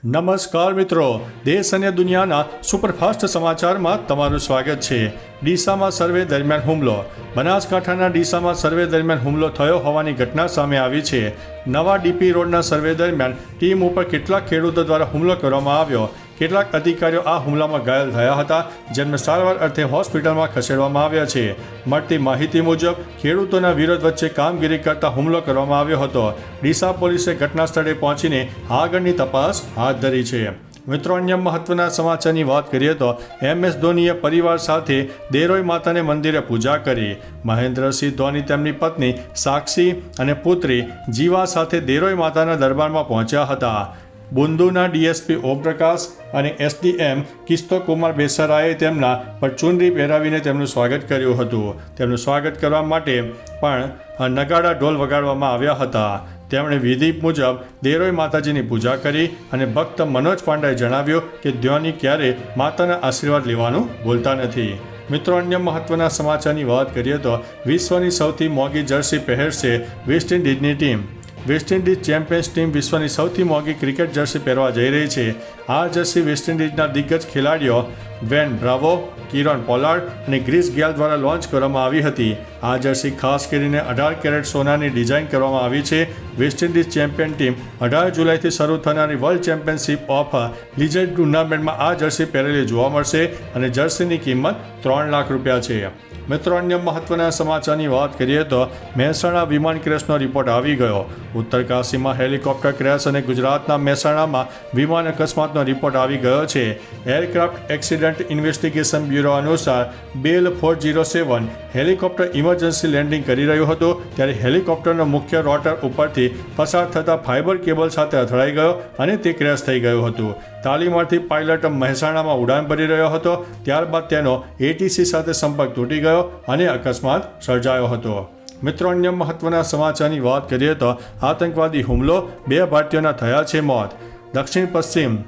નમસ્કાર મિત્રો, દેશ અને દુનિયાના સુપરફાસ્ટ સમાચારમાં તમારું સ્વાગત છે। ડીસામાં સર્વે દરમિયાન હુમલો। બનાસકાંઠાના ડીસામાં સર્વે દરમિયાન હુમલો થયો હોવાની ઘટના સામે આવી છે। નવા ડીપી રોડના સર્વે દરમિયાન ટીમ ઉપર કેટલાક ખેડૂતો દ્વારા હુમલો કરવામાં આવ્યો। કેટલાક અધિકારીઓ આ હુમલામાં ઘાયલ થયા હતા, જેમને સારવાર અર્થે હોસ્પિટલમાં ખસેડવામાં આવ્યા છે। મળતી માહિતી મુજબ ખેડૂતોના વિરોધ વચ્ચે કામગીરી કરતા હુમલો કરવામાં આવ્યો હતો। ડીસા પોલીસે ઘટના સ્થળે પહોંચીને આગળની તપાસ હાથ ધરી છે। મિત્રો, અન્ય મહત્વના સમાચારની વાત કરીએ તો MS ધોનીએ પરિવાર સાથે દેરોઈ માતાને મંદિરે પૂજા કરી। મહેન્દ્રસિંહ ધોની તેમની પત્ની સાક્ષી અને પુત્રી જીવા સાથે દેરોઈ માતાના દરબારમાં પહોંચ્યા હતા। બુંદુના ડીએસપી ઓમપ્રકાશ અને SDM કિસ્તો કુમાર બેસરાએ તેમના પર ચૂનરી પહેરાવીને તેમનું સ્વાગત કર્યું હતું। તેમનું સ્વાગત કરવા માટે પણ નગાડા ઢોલ વગાડવામાં આવ્યા હતા। તેમણે વિધિ મુજબ દેરોઈ માતાજીની પૂજા કરી અને ભક્ત મનોજ પાંડેએ જણાવ્યું કે ધોની ક્યારે માતાના આશીર્વાદ લેવાનું ભૂલતા નથી। મિત્રો, અન્ય મહત્વના સમાચારની વાત કરીએ તો વિશ્વની સૌથી મોંઘી જર્સી પહેરશે વેસ્ટ ઇન્ડિઝની team. West Indies champions team વિશ્વની સૌથી મોંઘી ક્રિકેટ જર્સી પહેરવા જઈ રહી છે। આ જર્સી વેસ્ટ ઇન્ડિઝના દિગ્ગજ ખેલાડીઓ વેન બ્રાવો, કિરણ પોલાર્ડ અને ગ્રીસ ગેલ દ્વારા લોન્ચ કરવામાં આવી હતી। આ જર્સી ખાસ કરીને 18 કેરેટ સોનાની ડિઝાઇન કરવામાં આવી છે। વેસ્ટ ઇન્ડિઝ ચેમ્પિયન ટીમ 18 જુલાઈથી શરૂ થનારી વર્લ્ડ ચેમ્પિયનશિપ ઓફ લીજેન્ડ ટુર્નામેન્ટમાં આ જર્સી પહેરેલી જોવા મળશે અને જર્સીની કિંમત 3 લાખ રૂપિયા છે। મિત્રો, અન્ય મહત્વના સમાચારની વાત કરીએ તો મહેસાણા વિમાન ક્રેશનો રિપોર્ટ આવી ગયો। ઉત્તરકાશીમાં હેલિકોપ્ટર ક્રેશ અને ગુજરાતના મહેસાણામાં વિમાન અકસ્માતનો રિપોર્ટ આવી ગયો છે। એરક્રાફ્ટ એક્સિડન્ટ ઇન્વેસ્ટિગેશન બ્યુરો અનુસાર બેલ 407 હેલિકોપ્ટર ઇમરજન્સી લેન્ડિંગ કરી રહ્યું હતું, ત્યારે હેલિકોપ્ટરનો મુખ્ય રોટર ઉપરથી પસાર થતા ફાઇબર કેબલ સાથે અથડાઈ ગયો અને તે ક્રેશ થઈ ગયું હતું। તાલીમાર્થી પાયલટ મહેસાણામાં ઉડાન ભરી રહ્યો હતો, ત્યારબાદ તેનો ATC સાથે સંપર્ક તૂટી ગયો અને અકસ્માત સર્જાયો હતો। મિત્રો, અન્ય મહત્વના સમાચારની વાત કરીએ તો આતંકવાદી હુમલો, 2 ભારતીયોના થયા છે મોત। દક્ષિણ પશ્ચિમ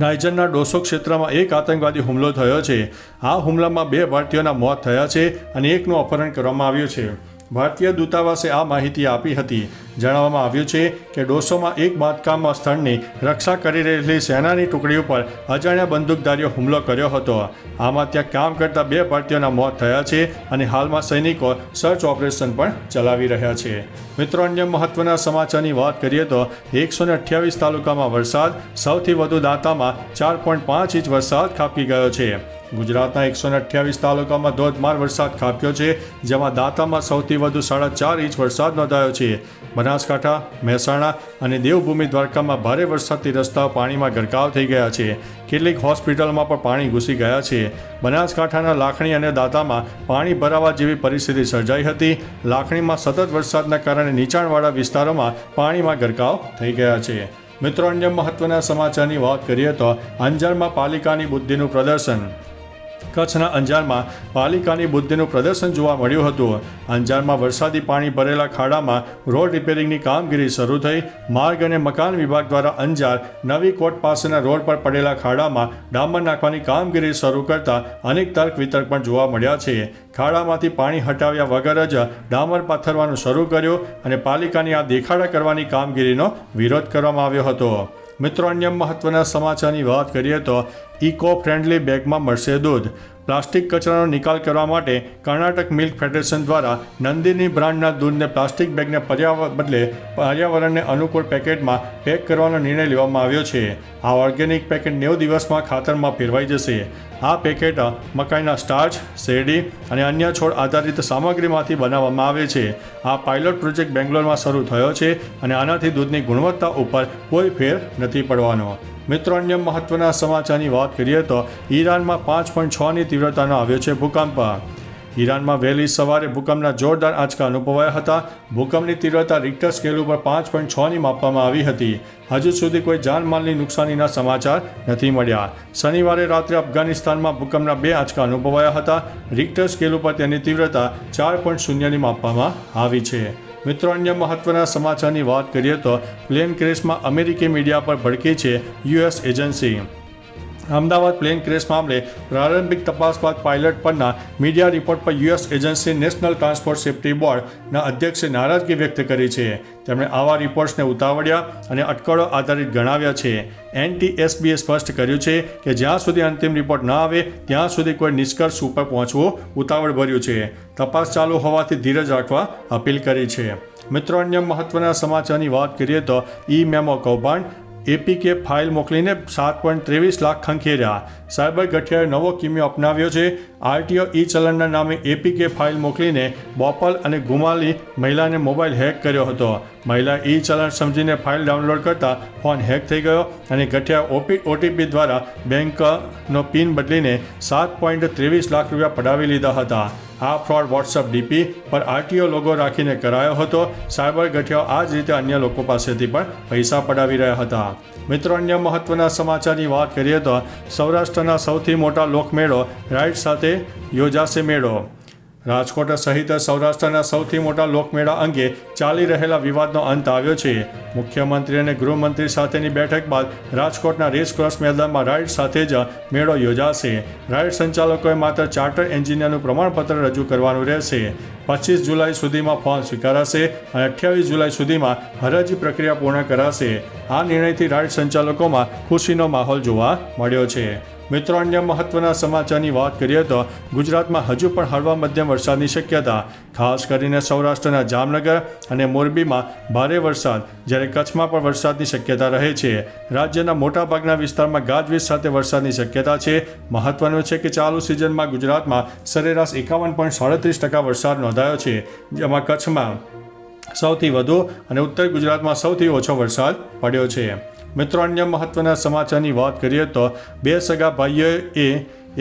નાઇજરના ડોસો ક્ષેત્રમાં એક આતંકવાદી હુમલો થયો છે। આ હુમલામાં 2 ભારતીયોના મોત થયા છે અને એકનું અપહરણ કરવામાં આવ્યું છે। ભારતીય દૂતાવાસે આ માહિતી આપી હતી। જણાવવામાં આવ્યું છે કે ડોસોમાં એક બાંધકામ સ્થળની રક્ષા કરી રહેલી સેનાની ટુકડી ઉપર અજાણ્યા બંદૂકધારીઓ હુમલો કર્યો હતો। આમાં ત્યાં કામ કરતા 2 ભારતીયોના મોત થયા છે અને હાલમાં સૈનિકો સર્ચ ઓપરેશન પણ ચલાવી રહ્યા છે। મિત્રો, અન્ય મહત્વના સમાચારની વાત કરીએ તો 128 તાલુકામાં વરસાદ, સૌથી વધુ દાંતામાં 4.5 ઇંચ વરસાદ ખાબકી ગયો છે। ગુજરાતના 128 તાલુકામાં ધોધમાર વરસાદ ખાબક્યો છે, જેમાં દાંતામાં સૌથી વધુ 4.5 ઇંચ વરસાદ નોંધાયો છે। બનાસકાંઠા, મહેસાણા અને દેવભૂમિ દ્વારકામાં ભારે વરસાદથી રસ્તાઓ પાણીમાં ગરકાવ થઈ ગયા છે। કેટલીક હોસ્પિટલમાં પણ પાણી ઘૂસી ગયા છે। બનાસકાંઠાના લાખણી અને દાંતામાં પાણી ભરાવા જેવી પરિસ્થિતિ સર્જાઈ હતી। લાખણીમાં સતત વરસાદના કારણે નીચાણવાળા વિસ્તારોમાં પાણીમાં ગરકાવ થઈ ગયા છે। મિત્રો, અન્ય મહત્વના સમાચારની વાત કરીએ તો અંજારમાં પાલિકાની બુદ્ધિનું પ્રદર્શન। કચ્છના અંજારમાં પાલિકાની બુદ્ધિનું પ્રદર્શન જોવા મળ્યું હતું। અંજારમાં વરસાદી પાણી ભરેલા ખાડામાં રોડ રિપેરિંગની કામગીરી શરૂ થઈ। માર્ગ અને મકાન વિભાગ દ્વારા અંજાર નવી કોટ પાસેના રોડ પર પડેલા ખાડામાં ડામર નાખવાની કામગીરી શરૂ કરતા અનેક તર્ક વિતર્ક પણ જોવા મળ્યા છે। ખાડામાંથી પાણી હટાવ્યા વગર જ ડામર પાથરવાનું શરૂ કર્યું અને પાલિકાની આ દેખાડા કરવાની કામગીરીનો વિરોધ કરવામાં આવ્યો હતો। મિત્રો, અન્ય મહત્વના સમાચારની વાત કરીએ તો ઇકો ફ્રેન્ડલી બેગમાં મળશે દૂધ। પ્લાસ્ટિક કચરાનો નિકાલ કરવા માટે કર્ણાટક મિલ્ક ફેડરેશન દ્વારા નંદિની બ્રાન્ડના દૂધને પ્લાસ્ટિક બેગને બદલે પર્યાવરણને અનુકૂળ પેકેટમાં પેક કરવાનો નિર્ણય લેવામાં આવ્યો છે। આ ઓર્ગેનિક પેકેટ 90 દિવસમાં ખાતરમાં ફેરવાઈ જશે। આ પેકેટ મકાઈના સ્ટાર્ચ, શેરડી અને અન્ય છોડ આધારિત સામગ્રીમાંથી બનાવવામાં આવે છે। આ પાયલોટ પ્રોજેક્ટ બેંગ્લોરમાં શરૂ થયો છે અને આનાથી દૂધની ગુણવત્તા ઉપર કોઈ ફેર નથી પડવાનો। મિત્રો, અન્ય મહત્વના સમાચારની વાત કરીએ તો ઈરાનમાં 5.6ની તીવ્રતાનો આવ્યો છે ભૂકંપ। ઈરાનમાં વહેલી સવારે ભૂકંપના જોરદાર આંચકા અનુભવાયા હતા। ભૂકંપની તીવ્રતા રિક્ટર સ્કેલ ઉપર 5.6ની માપવામાં આવી હતી। હજુ સુધી કોઈ જાનમાલની નુકસાનીના સમાચાર નથી મળ્યા। શનિવારે રાત્રે અફઘાનિસ્તાનમાં ભૂકંપના 2 આંચકા અનુભવાયા હતા। રિક્ટર સ્કેલ ઉપર તેની તીવ્રતા 4.0ની માપવામાં આવી છે। મિત્રો, અન્ય મહત્વના સમાચારની વાત કરીએ તો પ્લેન ક્રેશમાં અમેરિકી મીડિયા પર ભડકી છે US agency. Ahmedabad plane crash મામલે પ્રારંભિક તપાસ બાદ પાયલટ પરના મીડિયા રિપોર્ટ પર US agency national transport safety બોર્ડના અધ્યક્ષે નારાજગી વ્યક્ત કરી છે. તેમણે આવા રિપોર્ટ્સને ઉતાવળ્યા અને અટકળો આધારિત ગણાવ્યા છે. NTSBએ સ્પષ્ટ કર્યું છે કે જ્યાં સુધી અંતિમ રિપોર્ટ ન આવે ત્યાં સુધી કોઈ નિષ્કર્ષ ઉપર પહોંચવું ઉતાવળભર્યું છે. તપાસ ચાલુ હોવાથી ધીરજ રાખવા અપીલ કરી છે. મિત્રો, અન્ય મહત્વના સમાચારની વાત કરીએ તો મેમો કૌભાંડ. APK ફાઇલ મોકલીને 7.23 લાખ ખંખેર્યા. સાયબર ગઠિયાએ નવો કિમિયો અપનાવ્યો છે. RTO ચલણના નામે APK ફાઇલ મોકલીને બોપલ અને ગુમાલી મહિલાને મોબાઈલ હેક કર્યો હતો. મહિલા ચલણ સમજીને ફાઇલ ડાઉનલોડ કરતા ફોન હેક થઈ ગયો અને ગઠિયાએ OTP દ્વારા બેંકનો પિન બદલીને 7.23 લાખ રૂપિયા પડાવી લીધા હતા. આ ફ્રોડ WhatsApp DP પર RTO લોગો રાખીને કરાયો હતો. સાયબર ગઠિયાઓ આ જ રીતે અન્ય લોકો પાસેથી પણ પૈસા પડાવી રહ્યા હતા. મિત્રો, અન્ય મહત્વના સમાચારની વાત કરીએ તો સૌરાષ્ટ્રના સૌથી મોટા લોકમેળો રાઇડ સાથે યોજાશે મેળો. રાજકોટ સહિત સૌરાષ્ટ્રના સૌથી મોટા લોકમેળા અંગે ચાલી રહેલા વિવાદનો અંત આવ્યો છે. મુખ્યમંત્રી અને ગૃહમંત્રી સાથેની બેઠક બાદ રાજકોટના રેસકોર્સ મેદાનમાં રાઇડ સાથે જ મેળો યોજાશે. રાઇડ સંચાલકોએ માત્ર ચાર્ટર એન્જિનિયરનું પ્રમાણપત્ર રજૂ કરવાનું રહેશે. 25 જુલાઈ સુધીમાં ફોર્મ સ્વીકારાશે અને 28 જુલાઈ સુધીમાં હરાજી પ્રક્રિયા પૂર્ણ કરાશે. આ નિર્ણયથી રાઇડ સંચાલકોમાં ખુશીનો માહોલ જોવા મળ્યો છે. મિત્રો, અન્ય મહત્વના સમાચારની વાત કરીએ તો ગુજરાતમાં હજુ પણ હળવા મધ્યમ વરસાદની શક્યતા. ખાસ કરીને સૌરાષ્ટ્રના જામનગર અને મોરબીમાં ભારે વરસાદ, જ્યારે કચ્છમાં પણ વરસાદની શક્યતા રહે છે. રાજ્યના મોટાભાગના વિસ્તારમાં ગાજવીજ સાથે વરસાદની શક્યતા છે. મહત્વનું છે કે ચાલુ સિઝનમાં ગુજરાતમાં સરેરાશ 51.37% વરસાદ નોંધાયો છે, જેમાં કચ્છમાં સૌથી વધુ અને ઉત્તર ગુજરાતમાં સૌથી ઓછો વરસાદ પડ્યો છે. મિત્રો, અન્ય મહત્વના સમાચારની વાત કરીએ તો 2 સગા ભાઈઓએ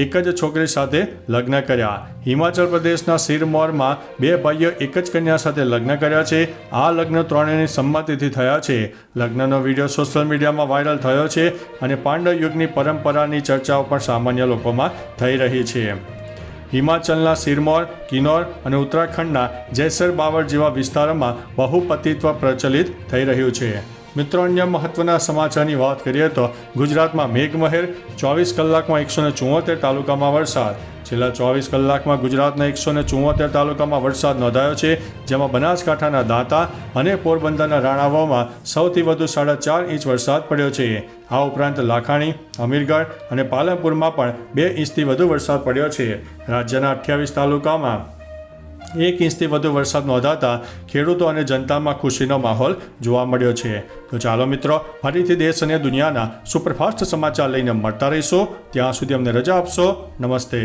એક જ છોકરી સાથે લગ્ન કર્યા. હિમાચલ પ્રદેશના સિરમૌરમાં 2 ભાઈઓ એક જ કન્યા સાથે લગ્ન કર્યા છે. આ લગ્ન ત્રણેયની સંમતિથી થયા છે. લગ્નનો વિડીયો સોશિયલ મીડિયામાં વાયરલ થયો છે અને પાંડવ યુગની પરંપરાની ચર્ચાઓ પણ સામાન્ય લોકોમાં થઈ રહી છે. હિમાચલના સિરમૌર, કિન્નૌર અને ઉત્તરાખંડના જૈસર બાવર જેવા વિસ્તારોમાં બહુપતિત્વ પ્રચલિત થઈ રહ્યું છે. મિત્રો, અન્ય મહત્વના સમાચારની વાત કરીએ તો ગુજરાતમાં મેઘમહેર. 24 કલાકમાં 174 તાલુકામાં વરસાદ. છેલ્લા 24 કલાકમાં ગુજરાતના 174 તાલુકામાં વરસાદ નોંધાયો છે, જેમાં બનાસકાંઠાના દાંતા અને પોરબંદરના રાણાવાવમાં સૌથી વધુ 4.5 ઇંચ વરસાદ પડ્યો છે. આ ઉપરાંત લાખાણી, અમીરગઢ અને પાલનપુરમાં પણ 2 ઇંચથી વધુ વરસાદ પડ્યો છે. રાજ્યના 28 તાલુકામાં 1 ઇંચથી વધુ વરસાદ નોંધાતા ખેડૂતો અને જનતામાં ખુશીનો માહોલ જોવા મળ્યો છે. તો ચાલો મિત્રો, ફરીથી દેશ અને દુનિયાના સુપરફાસ્ટ સમાચાર લઈને મળતા રહીશું. ત્યાં સુધી અમને રજા આપશો. નમસ્તે.